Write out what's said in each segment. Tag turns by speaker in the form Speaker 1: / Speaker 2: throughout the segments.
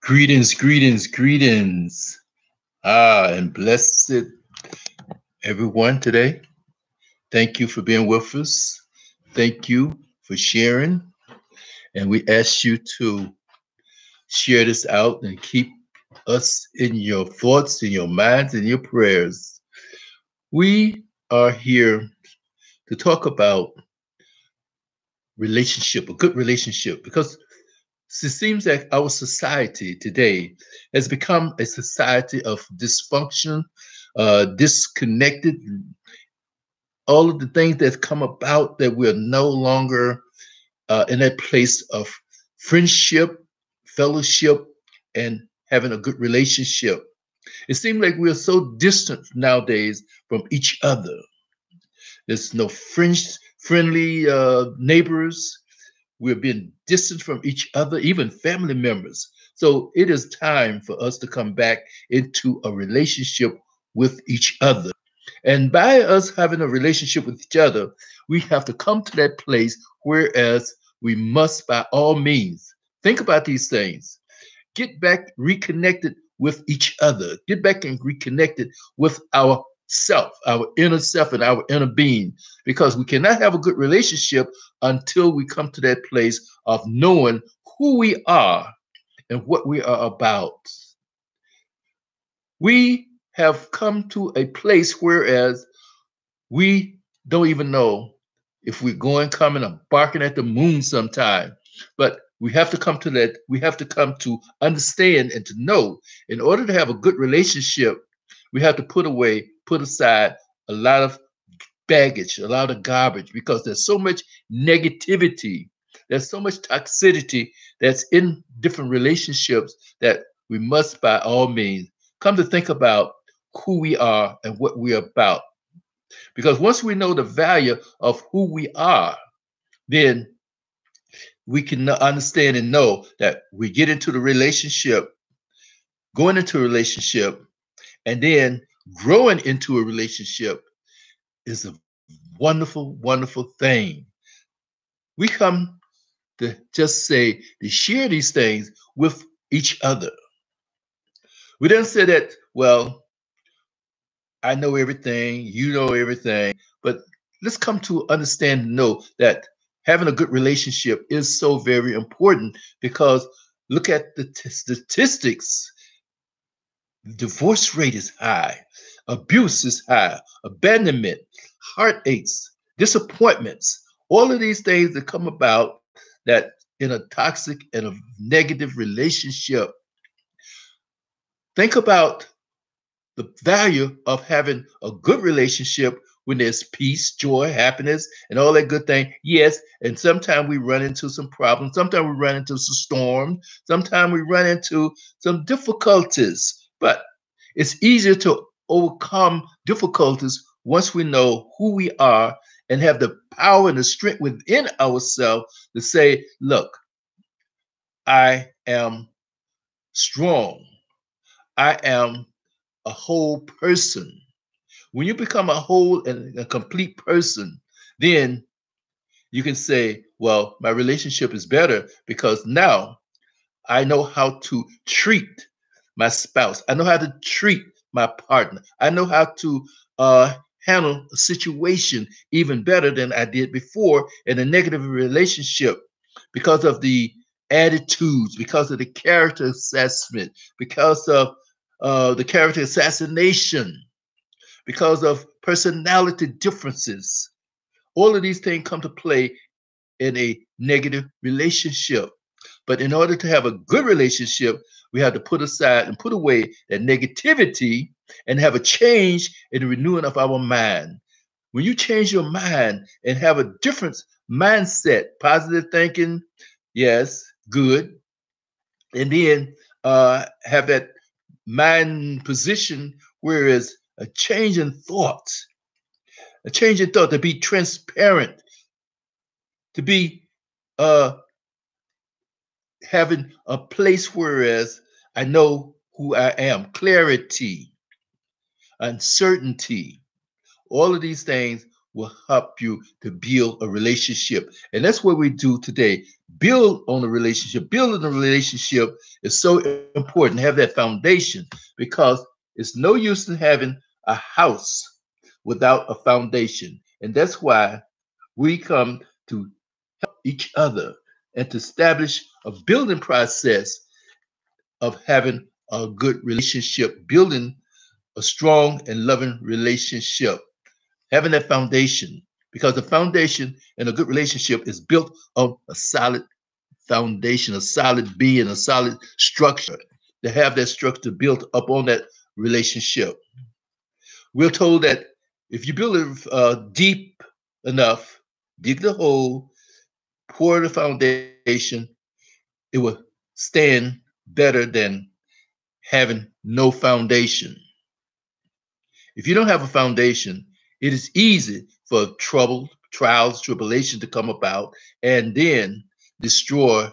Speaker 1: Greetings, greetings, greetings. And blessed everyone today. Thank you for being with us. Thank you for sharing. And we ask you to share this out and keep us in your thoughts, in your minds, in your prayers. We are here to talk about relationship, a good relationship, because it seems like our society today has become a society of dysfunction, disconnected, all of the things that come about that we're no longer in that place of friendship, fellowship, and having a good relationship. It seems like we're so distant nowadays from each other. There's no friendly neighbors. We're being distant from each other, even family members. So it is time for us to come back into a relationship with each other. And by us having a relationship with each other, we have to come to that place whereas we must, by all means, think about these things. Get back reconnected with each other. Get back and reconnected with our self, our inner self, and our inner being, because we cannot have a good relationship until we come to that place of knowing who we are and what we are about. We have come to a place whereas we don't even know if we're going, coming, or barking at the moon sometime. But we have to come to that. We have to come to understand and to know in order to have a good relationship, we have to put aside a lot of baggage, a lot of garbage, because there's so much negativity, there's so much toxicity that's in different relationships that we must, by all means, come to think about who we are and what we're about. Because once we know the value of who we are, then we can understand and know that we get into the relationship, going into a relationship, and then growing into a relationship is a wonderful, wonderful thing. We come to just say to share these things with each other. We don't say that, well, I know everything, you know everything, but let's come to understand and know that having a good relationship is so very important because look at the statistics. Divorce rate is high, abuse is high, abandonment, heartaches, disappointments, all of these things that come about that in a toxic and a negative relationship. Think about the value of having a good relationship when there's peace, joy, happiness, and all that good thing. Yes, and sometimes we run into some problems. Sometimes we run into some storms. Sometimes we run into some difficulties. But it's easier to overcome difficulties once we know who we are and have the power and the strength within ourselves to say, look, I am strong. I am a whole person. When you become a whole and a complete person, then you can say, well, my relationship is better because now I know how to treat my spouse. I know how to treat my partner. I know how to handle a situation even better than I did before in a negative relationship because of the attitudes, because of the character assessment, because of the character assassination, because of personality differences. All of these things come to play in a negative relationship. But in order to have a good relationship, we have to put aside and put away that negativity and have a change in the renewing of our mind. When you change your mind and have a different mindset, positive thinking, yes, good, and then have that mind position, whereas a change in thought, a change in thought to be transparent, to be uh, having a place whereas I know who I am, clarity, uncertainty, all of these things will help you to build a relationship. And that's what we do today. build on the relationship. Building a relationship is so important. Have that foundation, because it's no use in having a house without a foundation. And that's why we come to each other and to establish a building process of having a good relationship, building a strong and loving relationship, having that foundation, because the foundation in a good relationship is built on a solid foundation, a solid being, a solid structure. To have that structure built up on that relationship. We're told that if you build it deep enough, dig the hole, pour the foundation, it will stand better than having no foundation. If you don't have a foundation, it is easy for trouble, trials, tribulation to come about and then destroy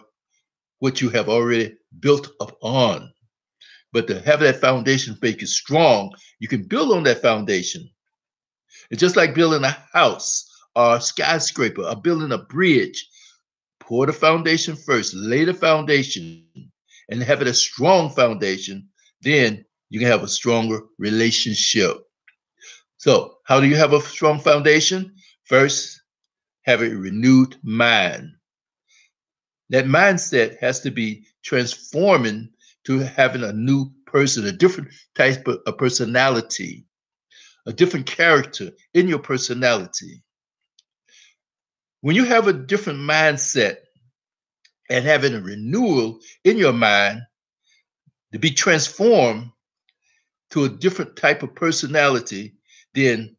Speaker 1: what you have already built upon. But to have that foundation make it strong, you can build on that foundation. It's just like building a house or a skyscraper or building a bridge. Pour the foundation first, lay the foundation, and have it a strong foundation. Then you can have a stronger relationship. So, how do you have a strong foundation? First, have a renewed mind. That mindset has to be transforming to having a new person, a different type of personality, a different character in your personality. When you have a different mindset and having a renewal in your mind to be transformed to a different type of personality, then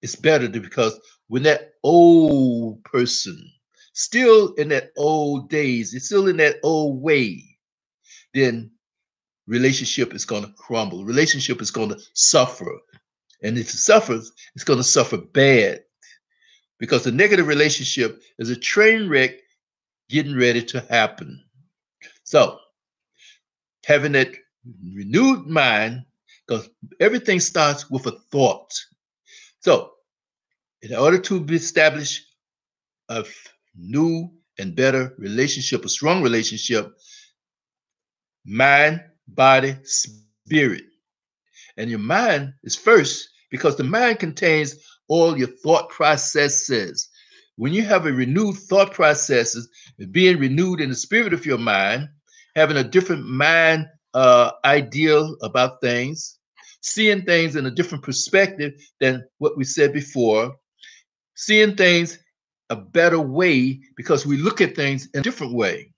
Speaker 1: it's better because when that old person, still in that old days, it's still in that old way, then relationship is going to crumble. Relationship is going to suffer. And if it suffers, it's going to suffer bad, because the negative relationship is a train wreck getting ready to happen. So, having that renewed mind, because everything starts with a thought. So, in order to establish a new and better relationship, a strong relationship, mind, body, spirit. And your mind is first, because the mind contains all your thought processes. When you have a renewed thought processes, being renewed in the spirit of your mind, having a different mind ideal about things, seeing things in a different perspective than what we said before, seeing things a better way, because we look at things in a different way.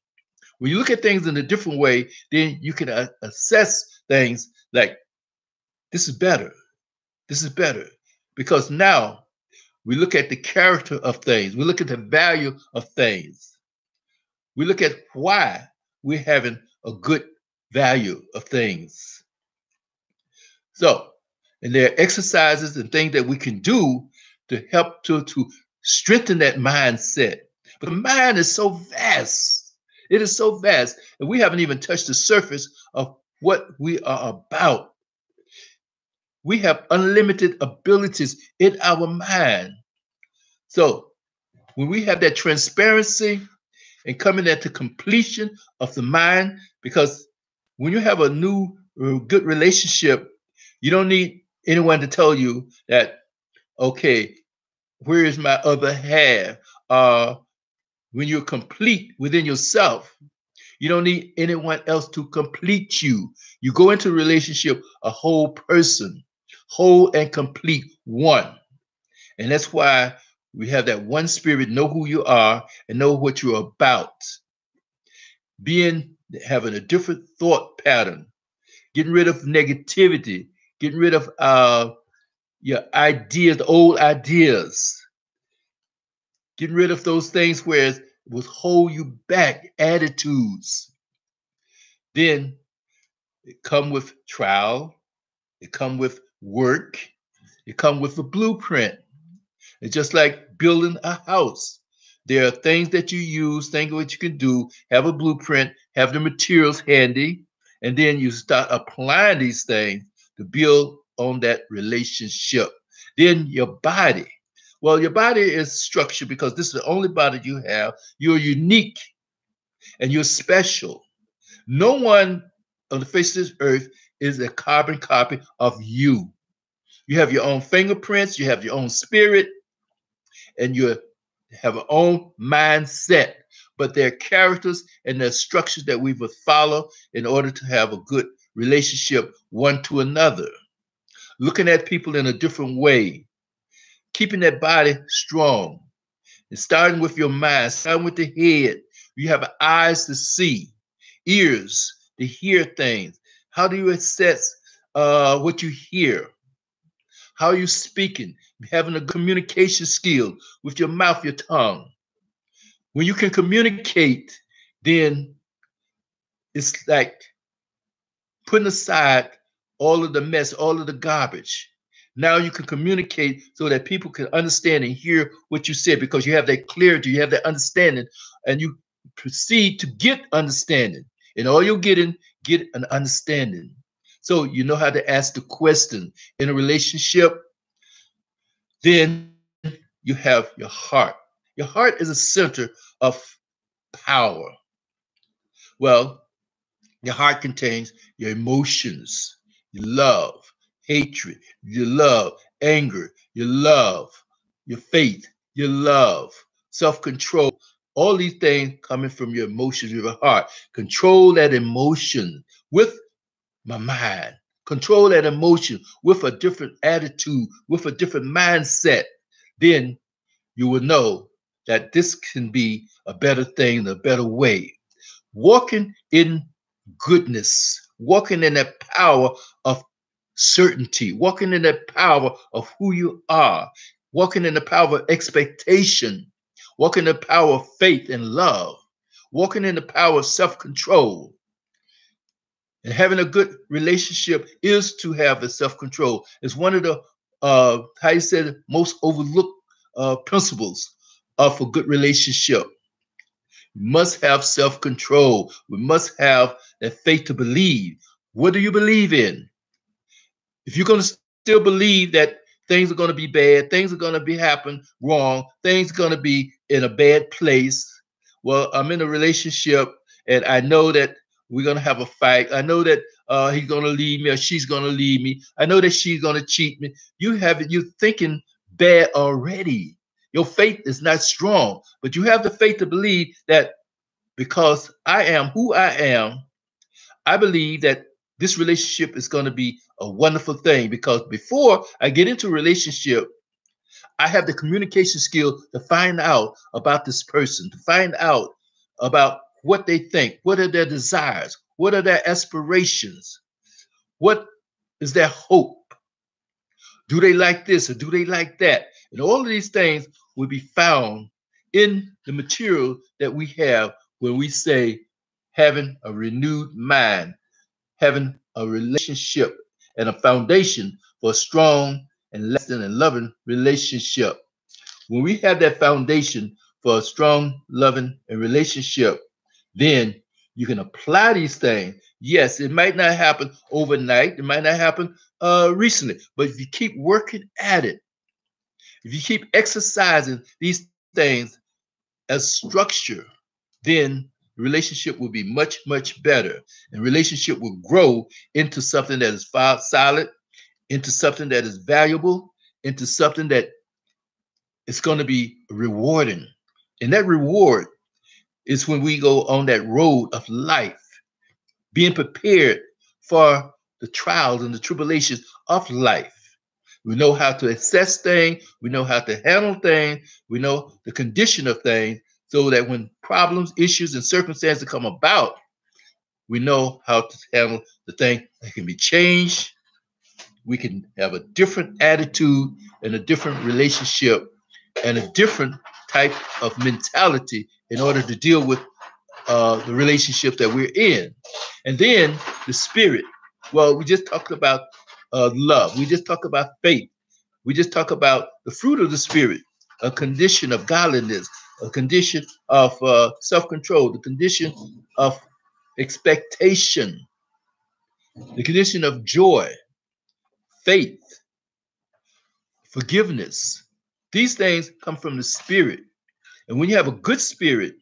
Speaker 1: When you look at things in a different way, then you can assess things like, this is better. This is better. Because now we look at the character of things. We look at the value of things. We look at why we're having a good value of things. So, and there are exercises and things that we can do to help to strengthen that mindset. But the mind is so vast. It is so vast. And we haven't even touched the surface of what we are about. We have unlimited abilities in our mind. So when we have that transparency and coming at the completion of the mind, because when you have a new, good relationship, you don't need anyone to tell you that, okay, where is my other half? When you're complete within yourself, you don't need anyone else to complete you. You go into a relationship a whole person, whole and complete one. And that's why we have that one spirit, know who you are and know what you're about. Having a different thought pattern, getting rid of negativity, getting rid of your ideas, the old ideas, getting rid of those things where it will hold you back, attitudes. Then it come with trial, it come with work, it come with a blueprint. It's just like building a house. There are things that you use, things what you can do, have a blueprint, have the materials handy, and then you start applying these things to build on that relationship. Then your body. Well, your body is structured because this is the only body you have. You're unique and you're special. No one on the face of this earth is a carbon copy of you. You have your own fingerprints, you have your own spirit, and you have your own mindset. But there are characters and there are structures that we must follow in order to have a good relationship one to another. Looking at people in a different way, keeping that body strong, and starting with your mind, starting with the head. You have eyes to see, ears to hear things. How do you assess what you hear? How are you speaking? Having a communication skill with your mouth, your tongue. When you can communicate, then it's like putting aside all of the mess, all of the garbage. Now you can communicate so that people can understand and hear what you said because you have that clarity, you have that understanding, and you proceed to get understanding. And all you're getting, get an understanding. So you know how to ask the question in a relationship. Then you have your heart. Your heart is a center of power. Well, your heart contains your emotions, your love, hatred, your love, anger, your love, your faith, your love, self control. All these things coming from your emotions, your heart. Control that emotion with my mind. Control that emotion with a different attitude, with a different mindset. Then you will know that this can be a better thing, a better way. Walking in goodness, walking in that power of certainty, walking in that power of who you are, walking in the power of expectation, walking in the power of faith and love, walking in the power of self control. And having a good relationship is to have the self control. It's one of the, how you said, most overlooked principles of a good relationship. We must have self control. We must have that faith to believe. What do you believe in? If you're going to still believe that things are going to be bad, things are going to be happen wrong, things are going to be in a bad place. Well, I'm in a relationship and I know that we're going to have a fight. I know that he's going to leave me or she's going to leave me. I know that she's going to cheat me. You're thinking bad already. Your faith is not strong, but you have the faith to believe that because I am who I am, I believe that this relationship is going to be a wonderful thing because before I get into a relationship, I have the communication skill to find out about this person, to find out about what they think, what are their desires, what are their aspirations, what is their hope. Do they like this or do they like that? And all of these things will be found in the material that we have when we say having a renewed mind, having a relationship and a foundation for a strong and lasting and loving relationship. When we have that foundation for a strong, loving, and relationship, then you can apply these things. Yes, it might not happen overnight. It might not happen recently, but if you keep working at it, if you keep exercising these things as structure, then the relationship will be much, much better. And relationship will grow into something that is solid, into something that is valuable, into something that is going to be rewarding. And that reward is when we go on that road of life, being prepared for the trials and the tribulations of life. We know how to assess things, we know how to handle things, we know the condition of things, so that when problems, issues, and circumstances come about, we know how to handle the thing that can be changed. We can have a different attitude and a different relationship and a different type of mentality in order to deal with the relationship that we're in. And then the spirit. Well, we just talked about love. We just talked about faith. We just talked about the fruit of the spirit, a condition of godliness, a condition of self-control, the condition of expectation, the condition of joy, faith, forgiveness. These things come from the spirit. And when you have a good spirit,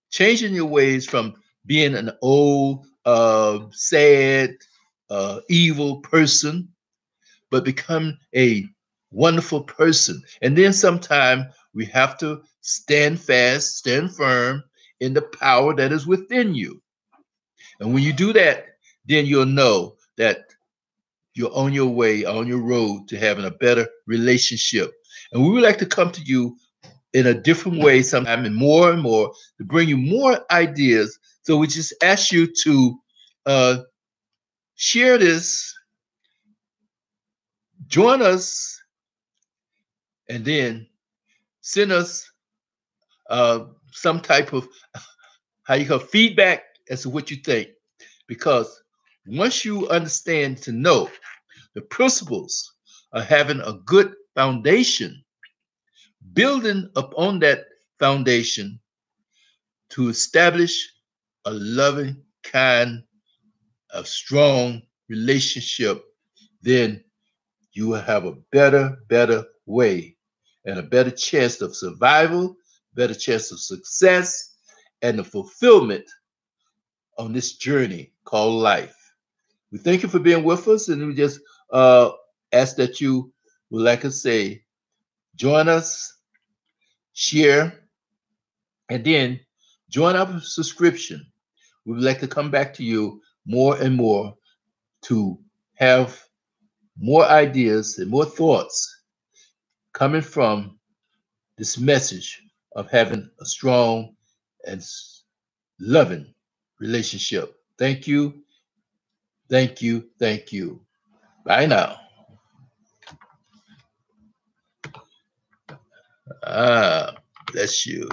Speaker 1: changing your ways from being an old, sad, evil person, but become a wonderful person. And then sometime we have to stand fast, stand firm in the power that is within you. And when you do that, then you'll know that you're on your way, on your road to having a better relationship. And we would like to come to you in a different way sometime and more to bring you more ideas. So we just ask you to uh, share this, join us, and then send us some type of how you call feedback as to what you think. Because once you understand to know the principles of having a good foundation, building upon that foundation to establish a loving, kind, a strong relationship, then you will have a better way and a better chance of survival, better chance of success, and the fulfillment on this journey called life. We thank you for being with us, and we just ask that you would, like I say, join us, share, and then join our subscription. We would like to come back to you more and more to have more ideas and more thoughts coming from this message of having a strong and loving relationship. Thank you, thank you, thank you. Bye now. Ah, bless you.